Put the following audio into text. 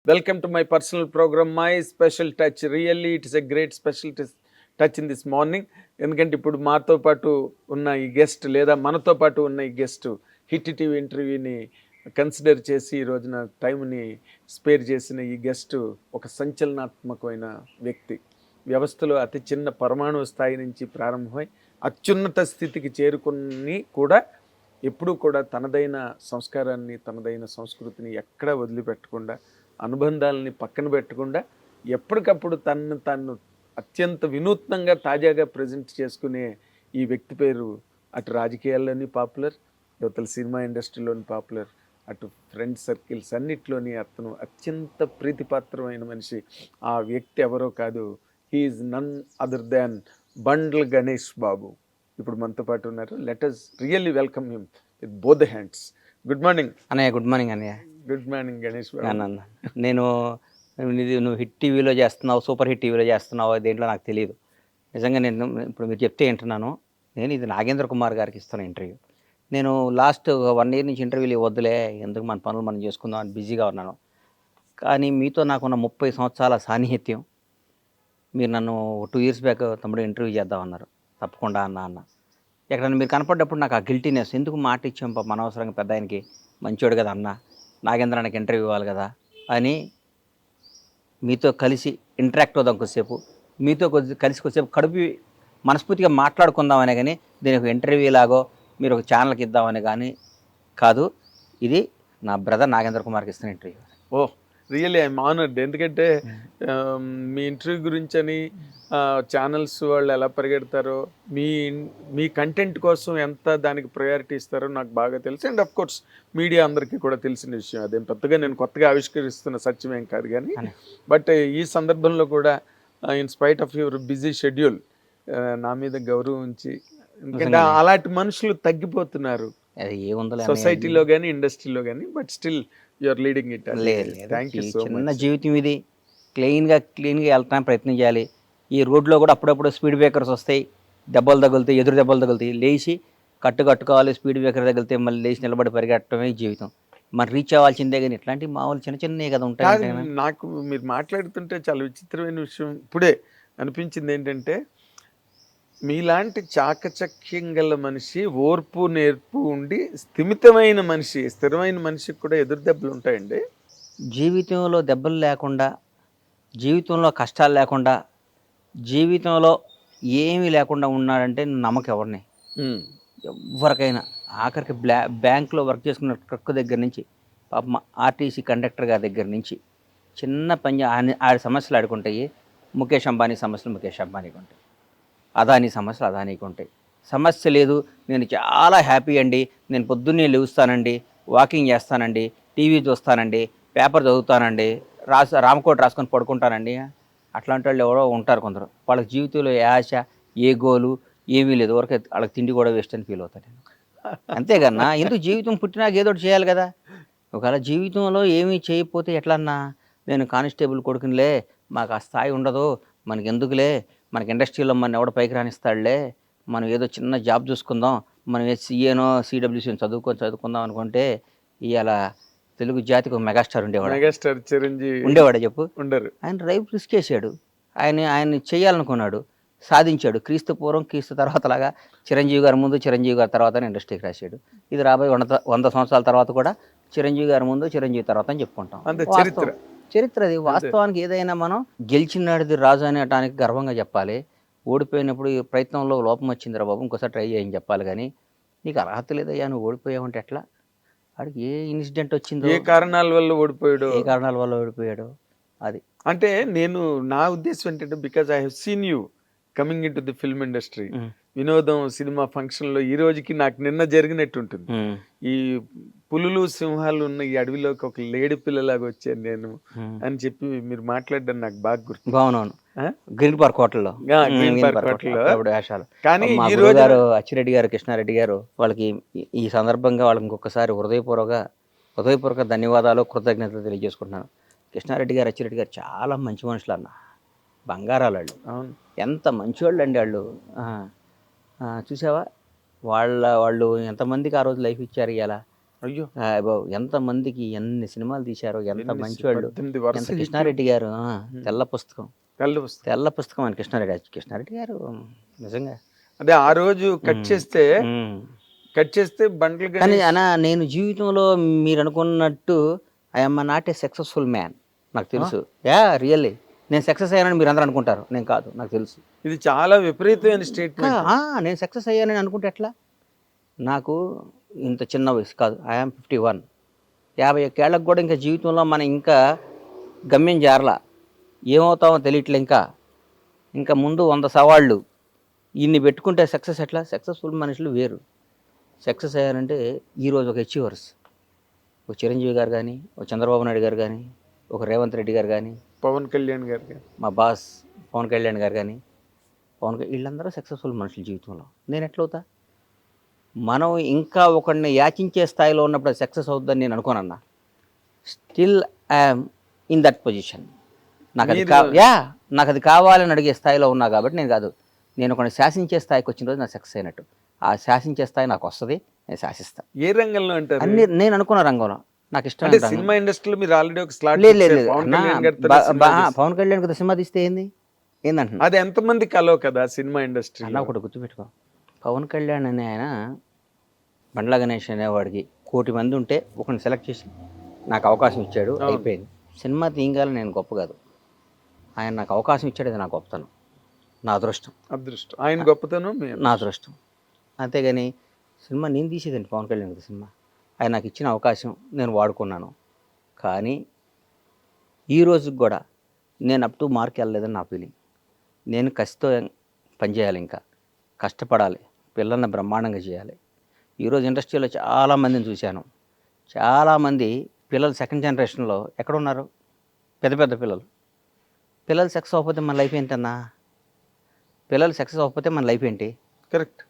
Welcome to my personal program, My Special Touch. Really, it is a great special touch in this morning. ఎందుకంటే ఇప్పుడు మాతో పాటు ఉన్న ఈ గెస్ట్ లేదా మనతో పాటు ఉన్న ఈ గెస్ట్ హిట్ టీవీ ఇంటర్వ్యూని కన్సిడర్ చేసి ఈ రోజున టైంని స్పేర్ చేసిన ఈ గెస్ట్ ఒక సంచలనాత్మకమైన వ్యక్తి. వ్యవస్థలో అతి చిన్న పరమాణు స్థాయి నుంచి ప్రారంభమై అత్యున్నత స్థితికి చేరుకుని కూడా ఎప్పుడూ కూడా తనదైన సంస్కారాన్ని తనదైన సంస్కృతిని ఎక్కడా వదిలిపెట్టకుండా అనుబంధాలని పక్కన పెట్టకుండా ఎప్పటికప్పుడు తను అత్యంత వినూత్నంగా తాజాగా ప్రజెంట్ చేసుకునే ఈ వ్యక్తి పేరు అటు రాజకీయాల్లోని పాపులర్, యువతల సినిమా ఇండస్ట్రీలోని పాపులర్, అటు ఫ్రెండ్ సర్కిల్స్ అన్నిట్లోని అతను అత్యంత ప్రీతిపాత్రమైన మనిషి. ఆ వ్యక్తి ఎవరో కాదు, he's none other than Bandla Ganesh బాబు. ఇప్పుడు మనతో పాటు ఉన్నారు. Let us really welcome him with both the hands. Good morning అన్నయ్య. గుడ్ మార్నింగ్ అన్నయ్య. గుడ్ మార్నింగ్ గణేష్ బాబు. నేను నువ్వు హిట్ టీవీలో చేస్తున్నావు, సూపర్ హిట్ టీవీలో చేస్తున్నావు, దేంట్లో నాకు తెలియదు. నిజంగా నేను ఇప్పుడు మీరు చెప్తే వింటున్నాను. నేను ఇది నాగేంద్ర కుమార్ గారికి ఇస్తున్న ఇంటర్వ్యూ. నేను లాస్ట్ 1 year నుంచి ఇంటర్వ్యూలు వద్దులే, ఎందుకు మన పనులు మనం చేసుకుందాం అని బిజీగా ఉన్నాను. కానీ మీతో నాకున్న 30 సంవత్సరాల సాన్నిహిత్యం, మీరు నన్ను 2 years బ్యాక్ తమ్ముడు ఇంటర్వ్యూ చేద్దామన్నారు. తప్పకుండా అన్న ఎక్కడన్నా మీరు కనపడ్డప్పుడు నాకు ఆ గిల్టీనెస్, ఎందుకు మాట ఇచ్చాం పాప అనవసరంగా, పెద్ద ఆయనకి మంచోడు కదా అన్న, నాగేంద్రానికి ఇంటర్వ్యూ ఇవ్వాలి కదా అని మీతో కలిసి ఇంటరాక్ట్ అవుదాం కొద్దిసేపు, మీతో కలిసి కొద్దిసేపు కడుపు మనస్ఫూర్తిగా మాట్లాడుకుందామనే కానీ దీని ఒక ఇంటర్వ్యూ లాగో మీరు ఒక ఛానల్కి ఇద్దామని కానీ కాదు. ఇది నా బ్రదర్ నాగేంద్ర కుమార్కి ఇస్తున్న interview. Oh really I'm honoured. ఎందుకంటే మీ ఇంటర్వ్యూ గురించి అని ఛానల్స్ వాళ్ళు ఎలా పరిగెడతారో, మీ కంటెంట్ కోసం ఎంత దానికి ప్రయారిటీ ఇస్తారో నాకు బాగా తెలుసు. అండ్ అఫ్ కోర్స్ మీడియా అందరికీ కూడా తెలిసిన విషయం. అదేం పెద్దగా నేను కొత్తగా ఆవిష్కరిస్తున్న సత్యమేం కాదు. కానీ బట్ ఈ సందర్భంలో కూడా in spite of your busy schedule నా మీద గౌరవం ఉంచి, ఎందుకంటే అలాంటి మనుషులు తగ్గిపోతున్నారు సొసైటీలో కానీ ఇండస్ట్రీలో కానీ. But still you're leading it. Thank you so much. చిన్న జీవితం ఇది, క్లీన్గా వెళ్తానికి ప్రయత్నం చేయాలి. ఈ రోడ్లో కూడా అప్పుడప్పుడు స్పీడ్ బ్రేకర్స్ వస్తాయి, దెబ్బలు తగులుతాయి, ఎదురు దెబ్బలు తగులుతాయి, లేచి కట్టుకోవాలి. స్పీడ్ బ్రేకర్ తగిలితే మళ్ళీ లేచి నిలబడి పరిగెట్టడమే జీవితం. మరి రీచ్ అవ్వాల్సిందే. కానీ ఇట్లాంటి మామూలు చిన్నవి కదా ఉంటాయి. నాకు మీరు మాట్లాడుతుంటే చాలా విచిత్రమైన విషయం ఇప్పుడే అనిపించింది. ఏంటంటే మీలాంటి చాకచక్యం గల మనిషి, ఓర్పు నేర్పు ఉండి స్థిమితమైన మనిషి, స్థిరమైన మనిషికి కూడా ఎదురు దెబ్బలు ఉంటాయండి. జీవితంలో దెబ్బలు లేకుండా, జీవితంలో కష్టాలు లేకుండా, జీవితంలో ఏమీ లేకుండా ఉన్నాడంటే నమ్మకం ఎవరిని, ఎవరికైనా. ఆఖరికి బ్యాంకులో వర్క్ చేసుకున్న ట్రక్ దగ్గర నుంచి, పాపం ఆర్టీసీ కండక్టర్ గారి దగ్గర నుంచి చిన్న పని ఆడి సమస్యలు ఆడుకుంటాయి. ముఖేష్ అంబానీ సమస్యలు ముఖేష్ అంబానీకి ఉంటాయి, అదానీ సమస్యలు అదానీకి ఉంటాయి. సమస్య లేదు, నేను చాలా హ్యాపీ అండి, నేను పొద్దున్నే లేస్తానండి, వాకింగ్ చేస్తానండి, టీవీ చూస్తానండి, పేపర్ చదువుతానండి, రామకోట రాసుకొని పడుకుంటానండి. అట్లాంటి వాళ్ళు ఎవరో ఉంటారు కొందరు. వాళ్ళకి జీవితంలో ఏ ఆశ, ఏ గోలు ఏమీ లేదు. వరకు వాళ్ళకి తిండి కూడా వేస్ట్ అని ఫీల్ అవుతాను నేను. అంతేకన్నా ఎందుకు జీవితం పుట్టినాక ఏదో ఒకటి చేయాలి కదా. ఒకవేళ జీవితంలో ఏమీ చేయకపోతే ఎట్లన్నా, నేను కానిస్టేబుల్ కొడుకునిలే, మాకు ఆ స్థాయి ఉండదు, మనకి ఎందుకులే, మనకి ఇండస్ట్రీలో మన ఎవడ పైకి రానిస్తాడులే, మనం ఏదో చిన్న జాబ్ చూసుకుందాం, మనం సీఏనో సిడబ్ల్యూసీని చదువుకుందాం అనుకుంటే ఇవాళ తెలుగు జాతికి ఒక మెగాస్టార్ ఉండేవాడు. మెగాస్టార్ చిరంజీవి ఉండేవాడు చెప్పు. ఉండరు. ఆయన రైఫ్ రిస్క్ వేసాడు. ఆయన చేయాలనుకున్నాడు, సాధించాడు. క్రీస్తు పూర్వం క్రీస్తు తర్వాత లాగా చిరంజీవి గారి ముందు, చిరంజీవి గారి తర్వాత ఇండస్ట్రీకి రాశాడు. ఇది రాబోయే 100 సంవత్సరాల తర్వాత కూడా చిరంజీవి గారి ముందు, చిరంజీవి తర్వాత అని చెప్పుకుంటాం. చరిత్ర అది. వాస్తవానికి ఏదైనా మనం గెలిచినాడిది రాజు అనేటానికి గర్వంగా చెప్పాలి. ఓడిపోయినప్పుడు ఈ ప్రయత్నంలో లోపం వచ్చిందిరా బాబు, ఇంకోసారి ట్రై చేయని చెప్పాలి. కానీ నీకు అర్హత లేదయ్యా, నువ్వు ఓడిపోయావంటే ఎట్లా? వాడికి ఏ ఇన్సిడెంట్ వచ్చిందో, ఏ కారణాల వల్ల ఓడిపోయాడు అది. అంటే నా ఉద్దేశం ఏంటంటే, because I have seen you coming in to the film industry. వినోదం సినిమా ఫంక్షన్లో ఈ రోజుకి నాకు నిన్న జరిగినట్టు ఉంటుంది. ఈ పులులు సింహాలు ఉన్న ఈ అడవిలోకి ఒక లేడి పిల్లలాగా వచ్చాను నేను అని చెప్పి మీరు మాట్లాడడం నాకు బాగా గుర్తు. అవునవును, గ్రీన్ పార్క్ హోటల్లో. కానీ ఈ రోజు గారు అచ్చిరెడ్డి గారు, కృష్ణారెడ్డి గారు, వాళ్ళకి ఈ సందర్భంగా వాళ్ళకి ఇంకొకసారి హృదయపూర్వక ధన్యవాదాలు, కృతజ్ఞతలు తెలియజేసుకుంటున్నాను. కృష్ణారెడ్డి గారు, అచ్చిరెడ్డి గారు చాలా మంచి మనుషులు అన్న, బంగారాలు వాళ్ళు. అవును, ఎంత మంచివాళ్ళు అండి వాళ్ళు. చూసావా వాళ్ళు ఎంతమందికి ఆ రోజు లైఫ్ ఇచ్చారు. ఇలా అయ్యో బాబు ఎంతమందికి ఎన్ని సినిమాలు తీశారో, ఎంత మంచివాళ్ళు. 18 ఎంత వరుస కృష్ణారెడ్డి గారు తెల్ల పుస్తకం, తెల్ల పుస్తకం. తెల్ల పుస్తకం అని కృష్ణారెడ్డి గారు నిజంగా. అదే ఆ రోజు కట్ చేస్తే బండ్లు కానీ అనా నేను జీవితంలో మీరు అనుకున్నట్టు I'm not a successful man, నాకు తెలుసు. రియల్లీ నేను సక్సెస్ అయ్యానని మీరు అందరూ అనుకుంటారు, నేను కాదు, నాకు తెలుసు. ఇది చాలా విపరీతమైన స్టేట్మెంట్. నేను సక్సెస్ అయ్యానని అనుకుంటే ఎట్లా? నాకు ఇంత చిన్న వయసు కాదు, ఐఎమ్ 51. 51 ఏళ్ళకు కూడా ఇంకా జీవితంలో మనం ఇంకా గమ్యం జారలా, ఏమవుతామో తెలియట్లే. ఇంకా ముందు 100 సవాళ్ళు ఇన్ని పెట్టుకుంటే సక్సెస్ ఎట్లా? సక్సెస్ఫుల్ మనుషులు వేరు. సక్సెస్ అయ్యారంటే ఈరోజు ఒక అచీవర్స్, ఒక చిరంజీవి గారు కానీ, ఒక చంద్రబాబు నాయుడు గారు కానీ, ఒక రేవంత్ రెడ్డి గారు కానీ, పవన్ కళ్యాణ్ గారు కానీ, మా బాస్ పవన్ కళ్యాణ్ గారు కానీ, వీళ్ళందరూ సక్సెస్ఫుల్ మనుషుల జీవితంలో. నేను ఎట్లవుతా? మనం ఇంకా ఒకరిని యాచించే స్థాయిలో ఉన్నప్పుడు సక్సెస్ అవుతుందని నేను అనుకోనన్నా. Still I'm in that position. నాకు అది కావాలని అడిగే స్థాయిలో ఉన్నా కాబట్టి నేను కాదు, నేను ఒకరిని శాసించే స్థాయికి వచ్చిన రోజు నాకు సక్సెస్ అయినట్టు. ఆ శాసించే స్థాయి నాకు వస్తుంది, నేను శాసిస్తాను. ఏ రంగంలో అంటారు? అన్ని నేను అనుకున్న రంగంలో నాకు ఇష్టం. అంటే సినిమా ఇండస్ట్రీలో మీరు ఆల్రెడీ ఒక స్లాట్ లేదు పవన్ కళ్యాణ్ కదా సినిమా తీస్తే ఏందంటున్నా? అది ఎంతమంది కలవ కదా సినిమా ఇండస్ట్రీ అన్న. ఒకటి గుర్తుపెట్టుకో, పవన్ కళ్యాణ్ అనే ఆయన బండ్ల గణేష్ అనేవాడికి 1 కోటి మంది ఉంటే ఒకరిని సెలెక్ట్ చేసి నాకు అవకాశం ఇచ్చాడు, అయిపోయింది. సినిమా తీయగాలని నేను గొప్ప కాదు, ఆయన నాకు అవకాశం ఇచ్చాడు, అది నా గొప్పతనం, నా అదృష్టం. ఆయన గొప్పతనం నా అదృష్టం. అంతేగాని సినిమా నేను తీసేదండి పవన్ కళ్యాణ్ సినిమా, ఆయన నాకు ఇచ్చిన అవకాశం నేను వాడుకున్నాను. కానీ ఈ రోజుకి కూడా నేను అప్ టు మార్క్ వెళ్ళలేదని నా ఫీలింగ్. నేను కసితో పనిచేయాలి, ఇంకా కష్టపడాలి, పిల్లల్ని బ్రహ్మాండంగా చేయాలి. ఈరోజు ఇండస్ట్రీలో చాలామందిని చూశాను, చాలామంది పిల్లలు సెకండ్ జనరేషన్లో ఎక్కడున్నారు? పెద్ద పిల్లలు సక్సెస్ అవ్వకపోతే మన లైఫ్ ఏంటన్నా? పిల్లలు సక్సెస్ అవ్వకపోతే మన లైఫ్ ఏంటి? కరెక్ట్